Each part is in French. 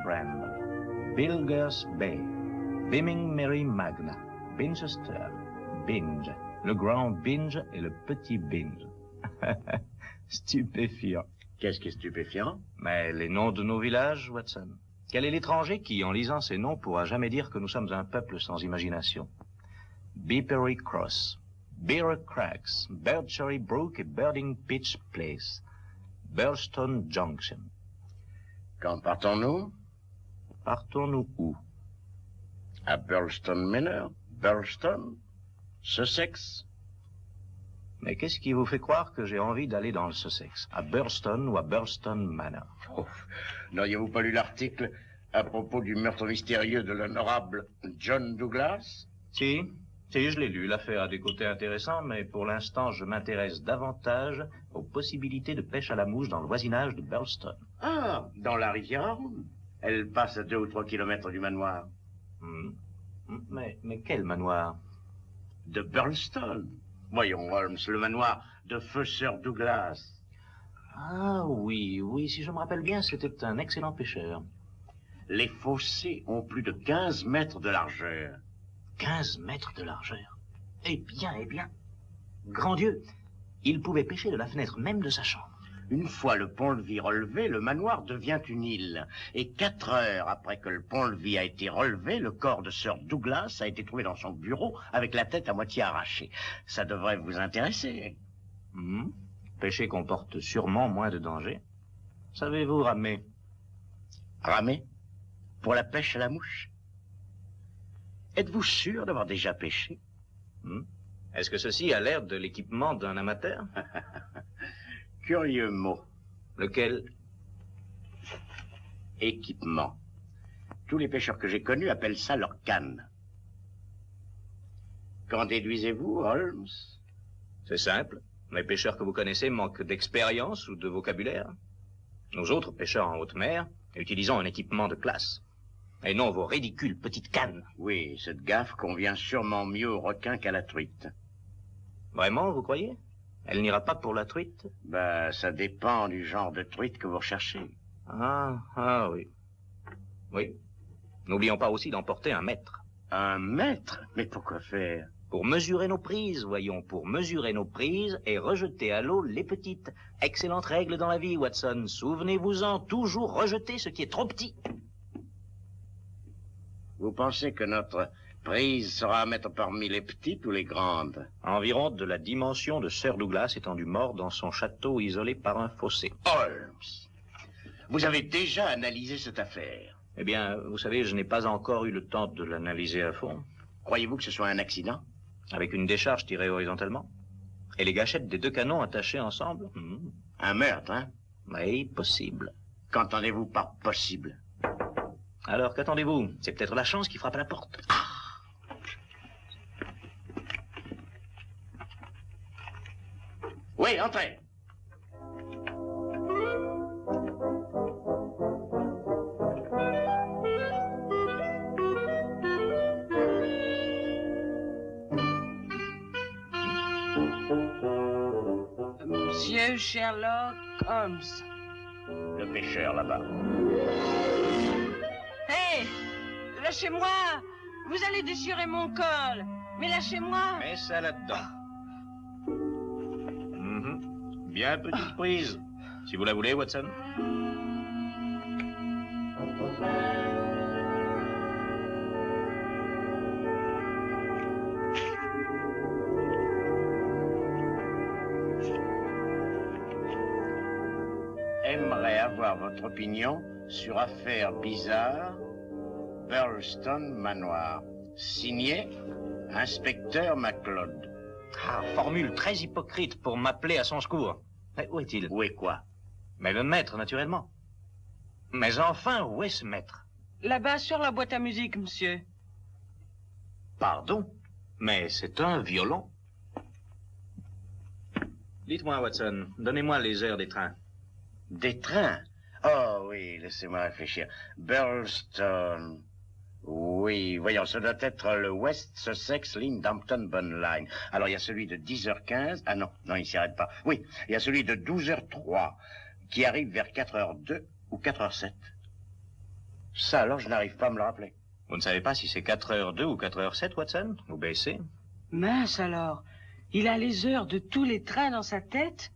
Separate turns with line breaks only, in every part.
Friend, Bilger's Bay, Beaming Mary Magna, Binchester, Binge, le grand Binge et le petit Binge. Stupéfiant.
Qu'est-ce qui est stupéfiant?
Mais les noms de nos villages, Watson. Quel est l'étranger qui, en lisant ces noms, pourra jamais dire que nous sommes un peuple sans imagination? Beepery Cross, Beer Cracks, Birdcherry Brook et Birding Pitch Place, Burlstone Junction.
Quand partons-nous?
Partons-nous où?
À Burlstone Manor, Burlstone, Sussex.
Mais qu'est-ce qui vous fait croire que j'ai envie d'aller dans le Sussex, à Burlstone ou à Burlstone Manor?
Oh, n'auriez-vous pas lu l'article à propos du meurtre mystérieux de l'honorable John Douglas?
Si, je l'ai lu. L'affaire a des côtés intéressants, mais pour l'instant, je m'intéresse davantage aux possibilités de pêche à la mouche dans le voisinage de Burlstone.
Ah, dans la rivière. Elle passe à 2 ou 3 kilomètres du manoir.
Mais quel manoir?
De Burlstone. Voyons, Holmes, le manoir de feu Sir Douglas.
Ah oui, si je me rappelle bien, c'était un excellent pêcheur.
Les fossés ont plus de 15 mètres de largeur.
15 mètres de largeur. Eh bien. Grand Dieu, il pouvait pêcher de la fenêtre même de sa chambre.
Une fois le pont-levis relevé, le manoir devient une île. Et 4 heures après que le pont-levis a été relevé, le corps de Sir Douglas a été trouvé dans son bureau avec la tête à moitié arrachée. Ça devrait vous intéresser.
Pêcher comporte sûrement moins de danger. Savez-vous ramer?
Ramer? Pour la pêche à la mouche? Êtes-vous sûr d'avoir déjà pêché?
Est-ce que ceci a l'air de l'équipement d'un amateur?
Curieux mot.
Lequel?
Équipement. Tous les pêcheurs que j'ai connus appellent ça leur canne. Qu'en déduisez-vous, Holmes?
C'est simple. Les pêcheurs que vous connaissez manquent d'expérience ou de vocabulaire. Nous autres pêcheurs en haute mer utilisons un équipement de classe. Et non vos ridicules petites cannes.
Oui, cette gaffe convient sûrement mieux au requin qu'à la truite.
Vraiment, vous croyez? Elle n'ira pas pour la truite?
Ben, ça dépend du genre de truite que vous recherchez.
Ah oui. Oui. N'oublions pas aussi d'emporter un mètre.
Un mètre? Mais pourquoi faire?
Pour mesurer nos prises, voyons, pour mesurer nos prises et rejeter à l'eau les petites. Excellente règle dans la vie, Watson. Souvenez-vous-en, toujours rejeter ce qui est trop petit.
Vous pensez que notre prise sera à mettre parmi les petites ou les grandes?
Environ de la dimension de Sir Douglas étendu mort dans son château isolé par un fossé.
Holmes, vous avez déjà analysé cette affaire?
Eh bien, vous savez, je n'ai pas encore eu le temps de l'analyser à fond.
Croyez-vous que ce soit un accident?
Avec une décharge tirée horizontalement? Et les gâchettes des 2 canons attachés ensemble?
Un meurtre, hein?
Oui, possible.
Qu'entendez-vous par possible?
Alors, qu'attendez-vous? C'est peut-être la chance qui frappe à la porte.
Oui, entrez.
Monsieur Sherlock Holmes.
Le pêcheur, là-bas.
Hé! Lâchez-moi! Vous allez déchirer mon col! Mais lâchez-moi!
Mets ça là-dedans. Bien petite prise. Si vous la voulez, Watson.
Aimerais avoir votre opinion sur affaire bizarre, Burlstone Manoir. Signé, Inspecteur MacLeod.
Formule très hypocrite pour m'appeler à son secours. Mais où est-il?
Où est quoi?
Mais le maître, naturellement. Mais enfin, où est ce maître?
Là-bas, sur la boîte à musique, monsieur.
Pardon?
Mais c'est un violon. Dites-moi, Watson, donnez-moi les heures des trains.
Des trains? Oh oui, laissez-moi réfléchir. Burlstone. Oui, voyons, ça doit être le West Sussex Line Dampton Bun Line. Alors, il y a celui de 10h15. Ah non, il s'y arrête pas. Oui, il y a celui de 12h03, qui arrive vers 4h02 ou 4h07. Ça, alors, je n'arrive pas à me le rappeler.
Vous ne savez pas si c'est 4h02 ou 4h07, Watson? Vous baissez?
Mince alors. Il a les heures de tous les trains dans sa tête?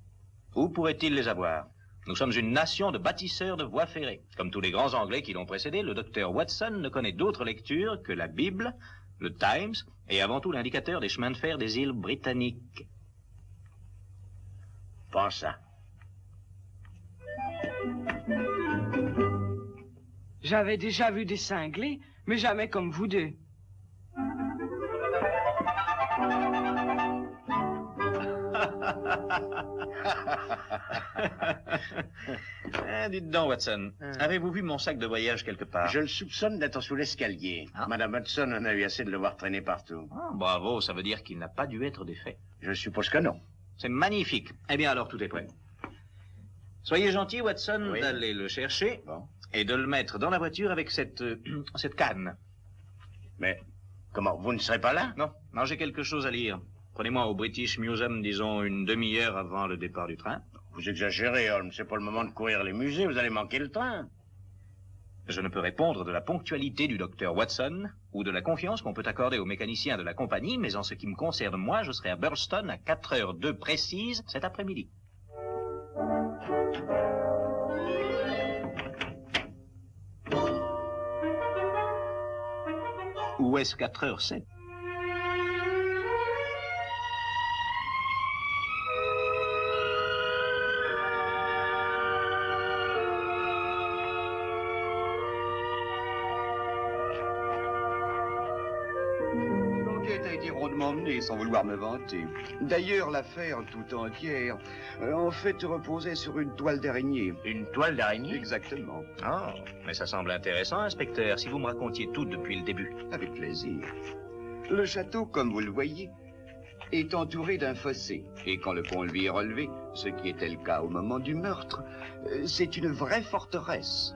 Où pourrait-il les avoir? Nous sommes une nation de bâtisseurs de voies ferrées. Comme tous les grands Anglais qui l'ont précédé, le docteur Watson ne connaît d'autres lectures que la Bible, le Times et avant tout l'indicateur des chemins de fer des îles britanniques.
Pense ça.
J'avais déjà vu des cinglés, mais jamais comme vous deux.
Dites donc, Watson, avez-vous vu mon sac de voyage quelque part?
Je le soupçonne d'être sous l'escalier.
Ah.
Madame Hudson en a eu assez de le voir traîner partout.
Ah, bravo, ça veut dire qu'il n'a pas dû être défait.
Je suppose que non.
C'est magnifique. Eh bien, alors, tout est prêt. Soyez gentil, Watson,
Oui.
d'aller le chercher
Bon.
et de le mettre dans la voiture avec cette canne.
Mais, comment, vous ne serez pas là?
Non, j'ai quelque chose à lire. Prenez-moi au British Museum, disons, une demi-heure avant le départ du train.
Vous exagérez, Holmes. C'est pas le moment de courir les musées. Vous allez manquer le train.
Je ne peux répondre de la ponctualité du docteur Watson ou de la confiance qu'on peut accorder aux mécaniciens de la compagnie, mais en ce qui me concerne, moi, je serai à Burston à 4h02 précise cet après-midi. Ou est-ce 4h07?
L'enquête a été rondement menée sans vouloir me vanter. D'ailleurs, l'affaire tout entière, en fait, reposait sur une toile d'araignée.
Une toile d'araignée?
Exactement.
Ah, mais ça semble intéressant, inspecteur, si vous me racontiez tout depuis le début.
Avec plaisir. Le château, comme vous le voyez, est entouré d'un fossé. Et quand le pont-levis est relevé, ce qui était le cas au moment du meurtre, c'est une vraie forteresse.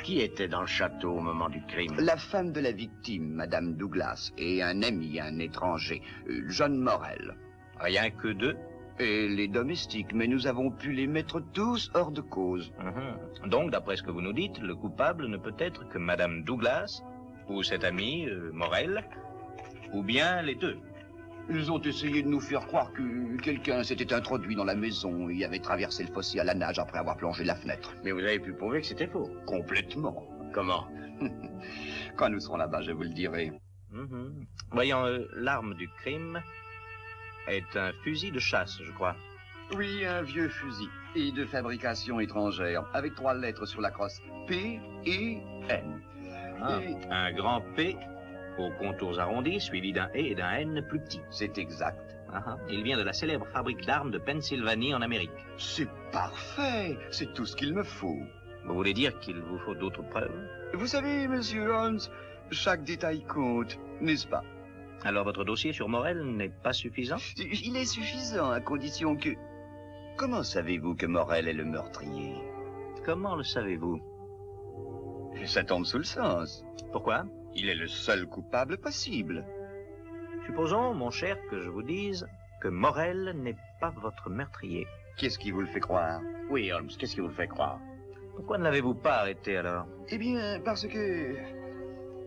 Qui était dans le château au moment du crime?
La femme de la victime, Madame Douglas, et un ami, un étranger, John Morel.
Rien que deux?
Et les domestiques, mais nous avons pu les mettre tous hors de cause.
Donc, d'après ce que vous nous dites, le coupable ne peut être que Madame Douglas, ou cet ami, Morel, ou bien les deux.
Ils ont essayé de nous faire croire que quelqu'un s'était introduit dans la maison et avait traversé le fossé à la nage après avoir plongé la fenêtre.
Mais vous avez pu prouver que c'était faux.
Complètement.
Comment?
Quand nous serons là-bas, je vous le dirai.
Voyons, l'arme du crime est un fusil de chasse, je crois.
Oui, un vieux fusil, et de fabrication étrangère, avec 3 lettres sur la crosse. P et N. Et
Un grand P aux contours arrondis, suivi d'un E et d'un N plus petit.
c'est exact.
Il vient de la célèbre fabrique d'armes de Pennsylvanie en Amérique.
C'est parfait. C'est tout ce qu'il me faut.
Vous voulez dire qu'il vous faut d'autres preuves?
Vous savez, monsieur Holmes, chaque détail compte, n'est-ce pas?
Alors votre dossier sur Morel n'est pas suffisant?
Il est suffisant, à condition que... Comment savez-vous que Morel est le meurtrier?
Comment le savez-vous?
Ça tombe sous le sens.
Pourquoi?
Il est le seul coupable possible.
Supposons, mon cher, que je vous dise que Morel n'est pas votre meurtrier.
Qu'est-ce qui vous le fait croire?
Oui, Holmes, qu'est-ce qui vous le fait croire?
Pourquoi ne l'avez-vous pas arrêté alors?
Eh bien, parce que...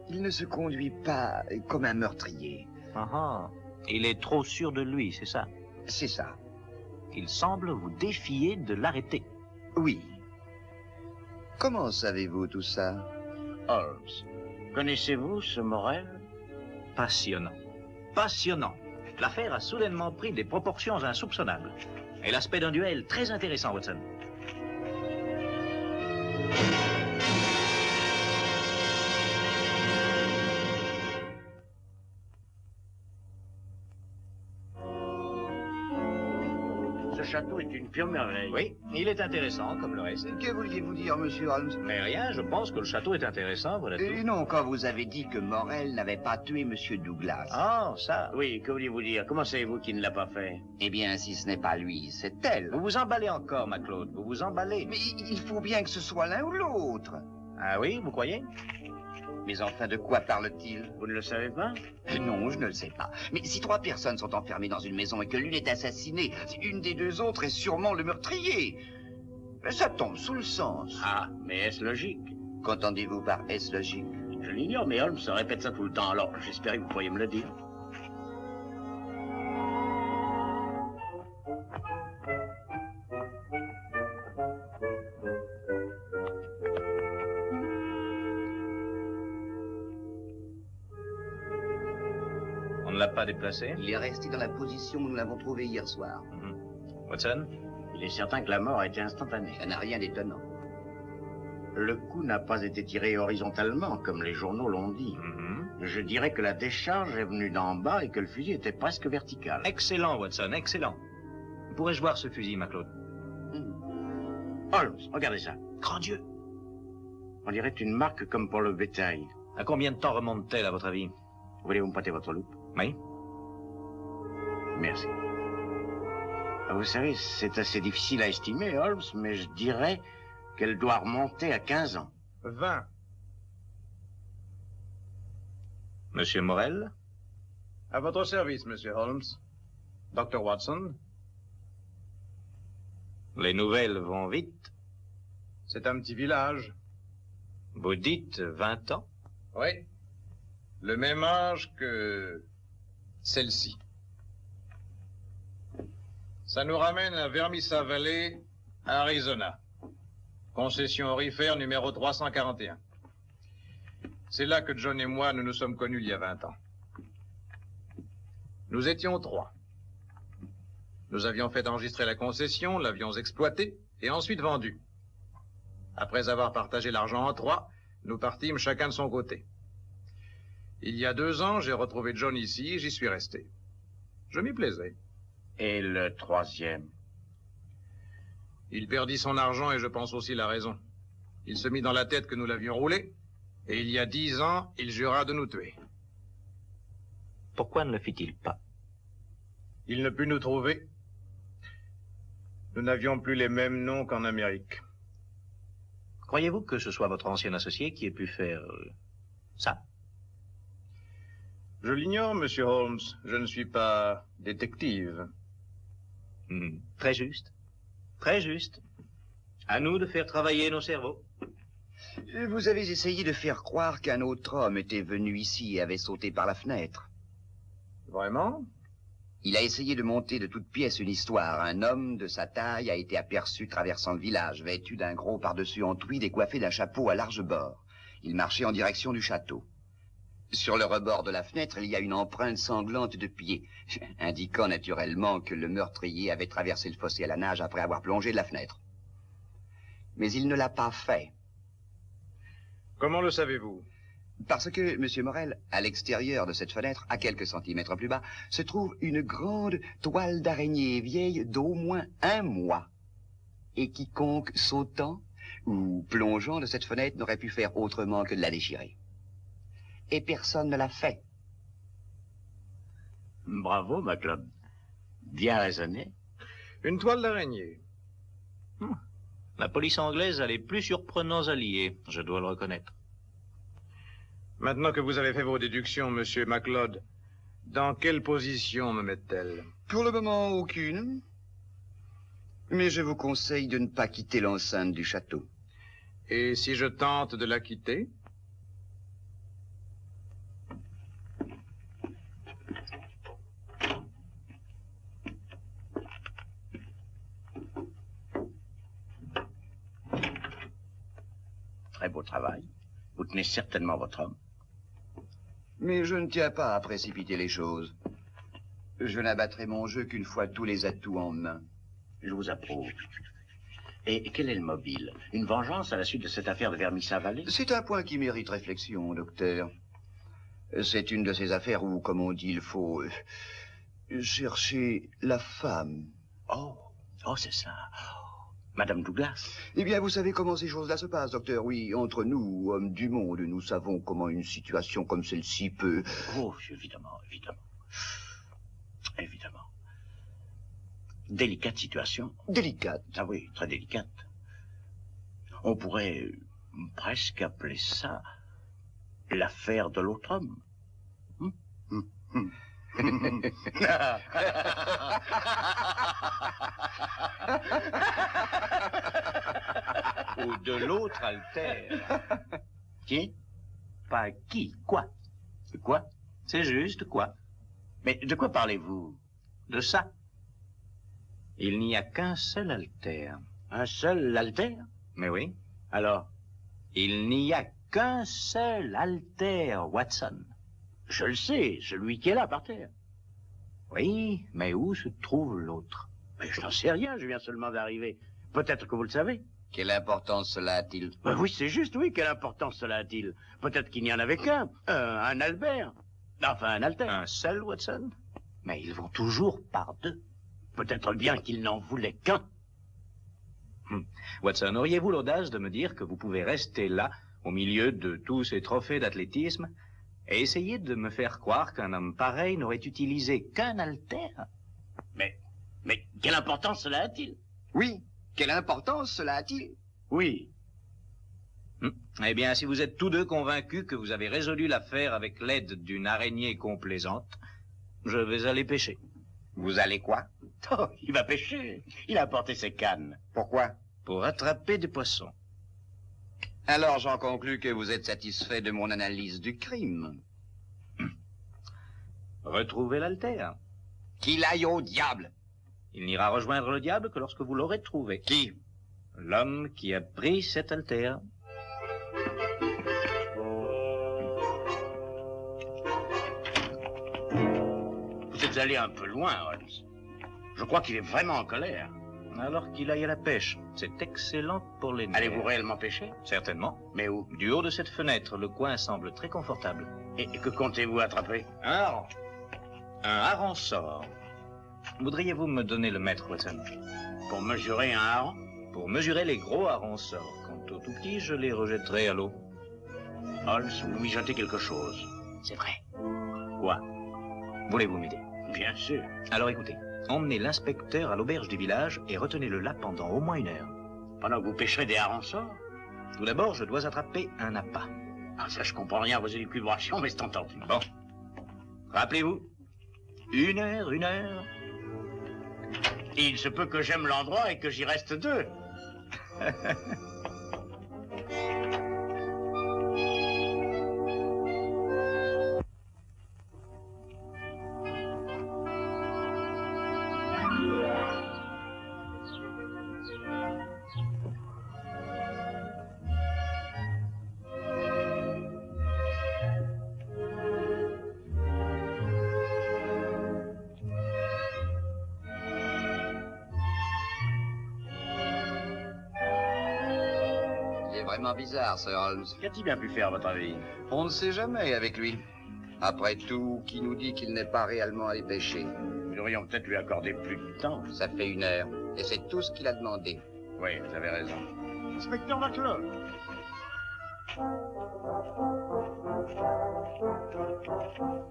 il ne se conduit pas comme un meurtrier.
Il est trop sûr de lui, c'est ça?
C'est ça.
Il semble vous défier de l'arrêter.
Oui. Comment savez-vous tout ça?
Holmes, connaissez-vous ce Morel?
Passionnant. Passionnant. L'affaire a soudainement pris des proportions insoupçonnables. Et l'aspect d'un duel très intéressant, Watson.
Ce château est une pure merveille.
Oui, il est intéressant, comme le reste.
Que vouliez-vous dire, monsieur Holmes?
Mais rien, je pense que le château est intéressant, voilà tout.
Non, quand vous avez dit que Morel n'avait pas tué monsieur Douglas.
Ah, ça.
Oui, que vouliez-vous dire? Comment savez-vous qu'il ne l'a pas fait?
Eh bien, si ce n'est pas lui, c'est elle.
Vous vous emballez encore, Maclaude, vous vous emballez.
Mais il faut bien que ce soit l'un ou l'autre.
Ah oui, vous croyez?
Mais enfin, de quoi parle-t-il?
Vous ne le savez pas?
Non, je ne le sais pas. Mais si 3 personnes sont enfermées dans une maison et que l'une est assassinée, une des 2 autres est sûrement le meurtrier. Ça tombe sous le sens.
Ah, mais est-ce logique?
Qu'entendez-vous par est-ce logique?
Je l'ignore, mais Holmes se répète ça tout le temps, alors j'espère que vous pourriez me le dire.
On ne l'a pas déplacé?
Il est resté dans la position où nous l'avons trouvé hier soir.
Watson?
Il est certain que la mort a été instantanée.
Ça n'a rien d'étonnant.
Le coup n'a pas été tiré horizontalement, comme les journaux l'ont dit. Je dirais que la décharge est venue d'en bas et que le fusil était presque vertical.
Excellent, Watson, excellent. Pourrais-je voir ce fusil, MacLeod?
Holmes, regardez ça.
Grand Dieu!
On dirait une marque comme pour le bétail.
À combien de temps remonte-t-elle, à votre avis?
Voulez-vous me prêter votre loupe?
Oui.
Merci. Vous savez, c'est assez difficile à estimer, Holmes, mais je dirais qu'elle doit remonter à 15 ans.
20.
Monsieur Morel?
À votre service, Monsieur Holmes. Dr. Watson,
Les nouvelles vont vite.
c'est un petit village.
Vous dites 20 ans?
Oui. Le même âge que celle-ci. Ça nous ramène à Vermissa Valley, Arizona. Concession aurifère numéro 341. C'est là que John et moi, nous nous sommes connus il y a 20 ans. Nous étions 3. Nous avions fait enregistrer la concession, l'avions exploitée et ensuite vendue. Après avoir partagé l'argent en 3, nous partîmes chacun de son côté. Il y a 2 ans, j'ai retrouvé John ici et j'y suis resté. Je m'y plaisais.
Et le troisième?
Il perdit son argent et je pense aussi la raison. Il se mit dans la tête que nous l'avions roulé, et il y a 10 ans, il jura de nous tuer.
Pourquoi ne le fit-il pas?
Il ne put nous trouver. Nous n'avions plus les mêmes noms qu'en Amérique.
Croyez-vous que ce soit votre ancien associé qui ait pu faire ça?
Je l'ignore, Monsieur Holmes. Je ne suis pas détective.
Très juste. Très juste. À nous de faire travailler nos cerveaux.
Vous avez essayé de faire croire qu'un autre homme était venu ici et avait sauté par la fenêtre.
Vraiment?
Il a essayé de monter de toutes pièces une histoire. Un homme de sa taille a été aperçu traversant le village, vêtu d'un gros pardessus en tweed et coiffé d'un chapeau à large bord. Il marchait en direction du château. Sur le rebord de la fenêtre, il y a une empreinte sanglante de pied, indiquant naturellement que le meurtrier avait traversé le fossé à la nage après avoir plongé de la fenêtre. Mais il ne l'a pas fait.
Comment le savez-vous?
Parce que, Monsieur Morel, à l'extérieur de cette fenêtre, à quelques centimètres plus bas, se trouve une grande toile d'araignée vieille d'au moins 1 mois. Et quiconque sautant ou plongeant de cette fenêtre n'aurait pu faire autrement que de la déchirer. Et personne ne l'a fait.
Bravo, MacLeod. Bien raisonné.
Une toile d'araignée.
La police anglaise a les plus surprenants alliés, je dois le reconnaître.
Maintenant que vous avez fait vos déductions, Monsieur MacLeod, dans quelle position me mettent-elles?
Pour le moment, aucune. Mais je vous conseille de ne pas quitter l'enceinte du château.
Et si je tente de la quitter?
Très beau travail. Vous tenez certainement votre homme.
Mais je ne tiens pas à précipiter les choses. Je n'abattrai mon jeu qu'une fois tous les atouts en main.
Je vous approuve. Et quel est le mobile? Une vengeance à la suite de cette affaire de Vermissa Valley?
C'est un point qui mérite réflexion, docteur. C'est une de ces affaires où, comme on dit, il faut chercher la femme.
Oh, c'est ça. Madame Douglas.
Eh bien, vous savez comment ces choses-là se passent, docteur. Oui, entre nous, hommes du monde, nous savons comment une situation comme celle-ci peut...
Oh, évidemment, évidemment. Évidemment. Délicate situation.
Délicate.
Ah oui, très délicate. On pourrait presque appeler ça l'affaire de l'autre homme.
Ou de l'autre altère.
Qui?
Pas qui, quoi.
De quoi?
C'est juste quoi.
Mais de quoi parlez-vous?
De ça. Il n'y a qu'un seul altère.
Un seul altère?
Mais oui.
Alors?
Il n'y a qu'un seul altère, Watson.
Je le sais, celui qui est là par terre.
Oui, mais où se trouve l'autre?
Mais je n'en sais rien, je viens seulement d'arriver. Peut-être que vous le savez.
Quelle importance cela a-t-il?
Oui, c'est juste, oui, quelle importance cela a-t-il? Peut-être qu'il n'y en avait qu'un, un Albert. Enfin, un altère.
Un seul, Watson? Mais ils vont toujours par deux.
Peut-être bien qu'il n'en voulait qu'un.
Watson, auriez-vous l'audace de me dire que vous pouvez rester là, au milieu de tous ces trophées d'athlétisme, et essayer de me faire croire qu'un homme pareil n'aurait utilisé qu'un altère?
Mais quelle importance cela a-t-il?
Oui, quelle importance cela a-t-il?
Oui.
Eh bien, si vous êtes tous deux convaincus que vous avez résolu l'affaire avec l'aide d'une araignée complaisante, je vais aller pêcher.
Vous allez quoi?
Oh, il va pêcher. Il a apporté ses cannes.
Pourquoi?
Pour attraper des poissons.
Alors j'en conclus que vous êtes satisfait de mon analyse du crime.
Retrouvez l'altère.
Qu'il aille au diable!
Il n'ira rejoindre le diable que lorsque vous l'aurez trouvé.
Qui?
L'homme qui a pris cet altère.
Vous êtes allé un peu loin, Holmes. Je crois qu'il est vraiment en colère.
Alors qu'il aille à la pêche. C'est excellent pour les nerfs.
Allez-vous réellement pêcher?
Certainement.
Mais où?
Du haut de cette fenêtre, le coin semble très confortable.
Et que comptez-vous attraper?
Un hareng. Un hareng-sort. Voudriez-vous me donner le mètre, Watson?
Pour mesurer un hareng?
Pour mesurer les gros harengs-sorts. Quant aux tout petits, je les rejetterai à l'eau.
Holmes, vous lui jetez quelque chose.
C'est vrai.
Quoi?
Voulez-vous m'aider?
Bien sûr.
Alors écoutez, emmenez l'inspecteur à l'auberge du village et retenez-le là pendant au moins 1 heure.
Pendant que vous pêcherez des harengs-sorts?
Tout d'abord, je dois attraper un appât.
Ah, ça, je comprends rien à vos élucubrations, mais c'est entendu.
Bon. Rappelez-vous, 1 heure, 1 heure.
Il se peut que j'aime l'endroit et que j'y reste 2.
Vraiment bizarre, Sir Holmes.
Qu'a-t-il bien pu faire, à votre avis?
On ne sait jamais avec lui. Après tout, qui nous dit qu'il n'est pas réellement allé pêcher?
Nous devrions peut-être lui accorder plus de temps.
Ça fait 1 heure, et c'est tout ce qu'il a demandé.
Oui, vous avez raison. Inspecteur McCloud.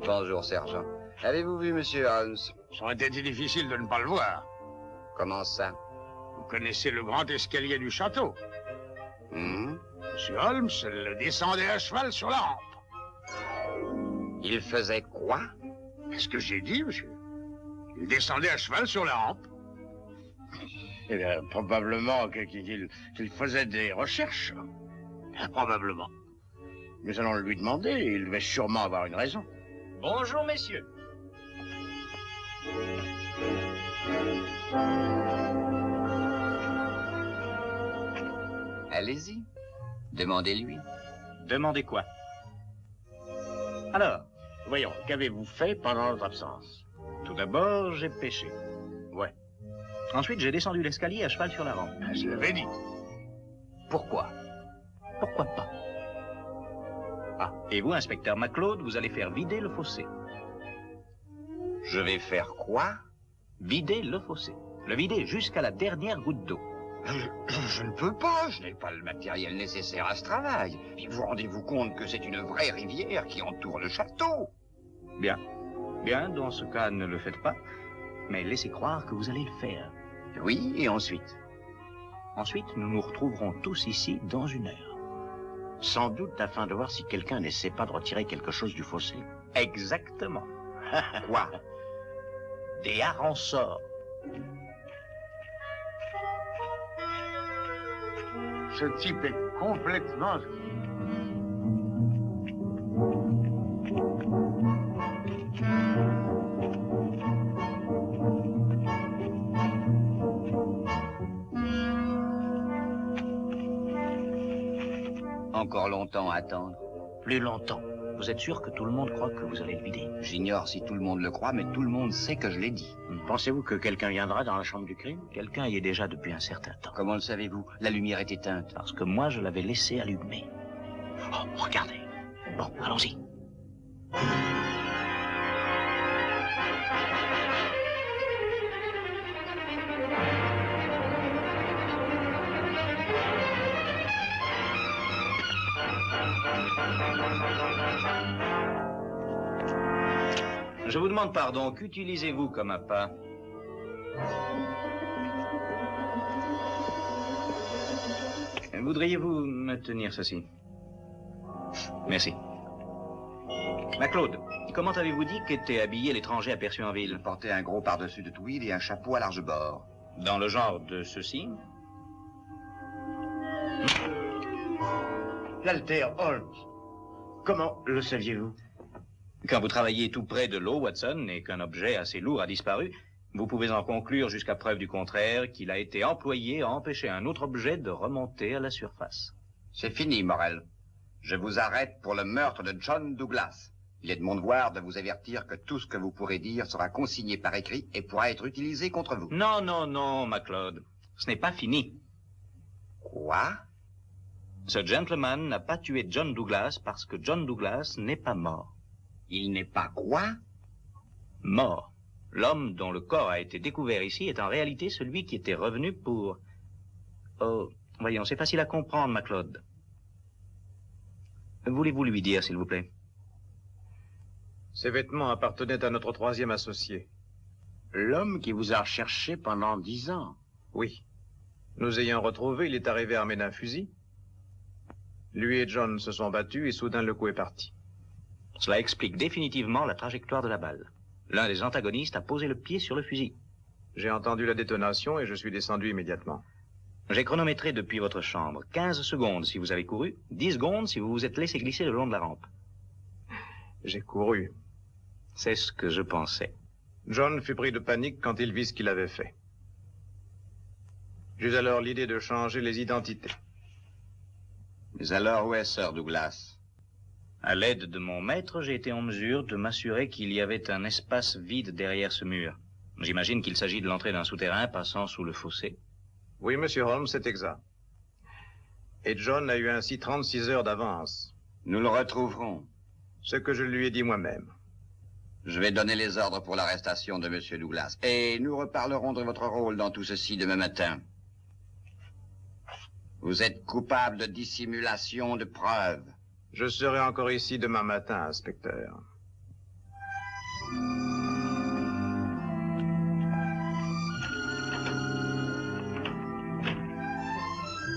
Bonjour, sergent. Avez-vous vu Monsieur Holmes?
Ça aurait été difficile de ne pas le voir.
Comment ça?
Vous connaissez le grand escalier du château. Monsieur Holmes le descendait à cheval sur la rampe.
Il faisait quoi?
Qu'est-ce que j'ai dit, monsieur? Il descendait à cheval sur la rampe.
Eh bien, probablement qu'il faisait des recherches. Probablement. Nous allons lui demander, il devait sûrement avoir une raison.
Bonjour, messieurs.
Allez-y. Demandez-lui.
Demandez quoi? Alors,
Voyons, qu'avez-vous fait pendant notre absence?
tout d'abord, j'ai pêché.
Ouais.
Ensuite, j'ai descendu l'escalier à cheval sur la rampe.
Je l'avais dit.
Pourquoi? Pourquoi pas? Ah, et vous, inspecteur McCloud, vous allez faire vider le fossé.
Je vais faire quoi?
Vider le fossé. Le vider jusqu'à la dernière goutte d'eau.
Je ne peux pas, je n'ai pas le matériel nécessaire à ce travail. Et vous rendez-vous compte que c'est une vraie rivière qui entoure le château?
Bien. Bien, dans ce cas, ne le faites pas. Mais laissez croire que vous allez le faire.
Oui, et ensuite?
Ensuite, nous nous retrouverons tous ici dans 1 heure.
Sans doute afin de voir si quelqu'un n'essaie pas de retirer quelque chose du fossé.
Exactement.
Quoi?
Des harengs-sorts.
Ce type est complètement...
Encore longtemps à attendre.
Plus longtemps. Vous êtes sûr que tout le monde croit que vous allez le vider?
J'ignore si tout le monde le croit, mais tout le monde sait que je l'ai dit.
Pensez-vous que quelqu'un viendra dans la chambre du crime?
Quelqu'un y est déjà depuis un certain temps.
Comment le savez-vous? La lumière est éteinte.
Parce que moi, je l'avais laissé allumé. Oh, regardez. Bon, allons-y. Je vous demande pardon, qu'utilisez-vous comme appât? Voudriez-vous me tenir ceci? Merci. Maclaude, comment avez-vous dit qu'était habillé l'étranger aperçu en ville?
Il portait un gros pardessus de tweed et un chapeau à large bord.
Dans le genre de ceci?
L'Alter Holmes. Comment le saviez-vous?
Quand vous travaillez tout près de l'eau, Watson, et qu'un objet assez lourd a disparu, vous pouvez en conclure jusqu'à preuve du contraire qu'il a été employé à empêcher un autre objet de remonter à la surface.
C'est fini, Morel. Je vous arrête pour le meurtre de John Douglas. Il est de mon devoir de vous avertir que tout ce que vous pourrez dire sera consigné par écrit et pourra être utilisé contre vous.
Non, non, non, Macleod. Ce n'est pas fini.
Quoi?
Ce gentleman n'a pas tué John Douglas parce que John Douglas n'est pas mort.
Il n'est pas quoi?
Mort. L'homme dont le corps a été découvert ici est en réalité celui qui était revenu pour... Oh, voyons, c'est facile à comprendre, Macleod. Voulez-vous lui dire, s'il vous plaît?
Ces vêtements appartenaient à notre troisième associé.
L'homme qui vous a recherché pendant 10 ans.
Oui. Nous ayant retrouvé, il est arrivé armé d'un fusil. Lui et John se sont battus et soudain le coup est parti.
Cela explique définitivement la trajectoire de la balle. L'un des antagonistes a posé le pied sur le fusil.
J'ai entendu la détonation et je suis descendu immédiatement.
J'ai chronométré depuis votre chambre. 15 secondes si vous avez couru, 10 secondes si vous vous êtes laissé glisser le long de la rampe.
J'ai couru.
C'est ce que je pensais.
John fut pris de panique quand il vit ce qu'il avait fait. J'eus alors l'idée de changer les identités.
Mais alors où est Sir Douglas?
À l'aide de mon maître, j'ai été en mesure de m'assurer qu'il y avait un espace vide derrière ce mur. J'imagine qu'il s'agit de l'entrée d'un souterrain passant sous le fossé.
Oui, monsieur Holmes, c'est exact. Et John a eu ainsi 36 heures d'avance.
Nous le retrouverons.
Ce que je lui ai dit moi-même.
Je vais donner les ordres pour l'arrestation de monsieur Douglas. Et nous reparlerons de votre rôle dans tout ceci demain matin. Vous êtes coupable de dissimulation de preuves.
Je serai encore ici demain matin, inspecteur.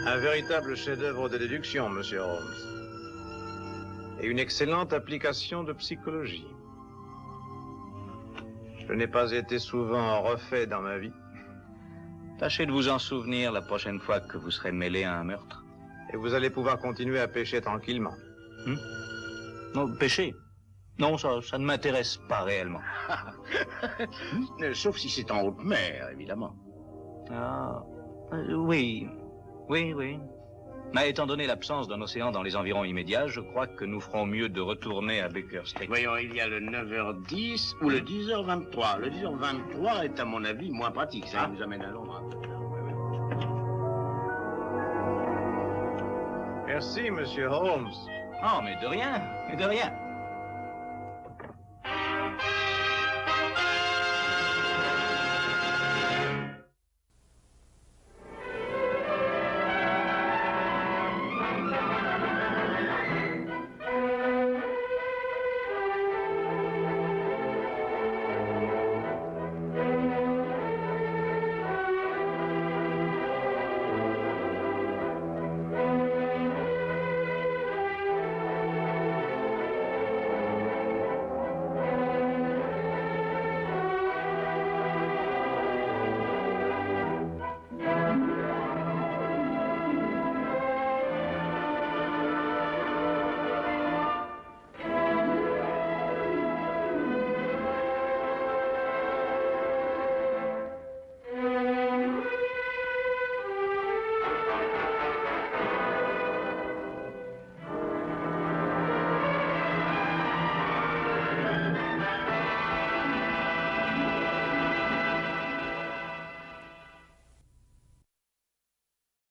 Un véritable chef-d'œuvre de déduction, monsieur Holmes. Et une excellente application de psychologie. Je n'ai pas été souvent refait dans ma vie.
Tâchez de vous en souvenir la prochaine fois que vous serez mêlé à un meurtre.
Et vous allez pouvoir continuer à pêcher tranquillement.
Non, pêcher? Non, ça ne m'intéresse pas réellement.
Sauf si c'est en haute mer, évidemment.
Ah, oui. Oui. Mais étant donné l'absence d'un océan dans les environs immédiats, je crois que nous ferons mieux de retourner à Baker Street.
Voyons, il y a le 9h10 ou le 10h23. Le 10h23 est, à mon avis, moins pratique. Ça nous amène à Londres.
Merci, monsieur Holmes.
Oh, mais de rien.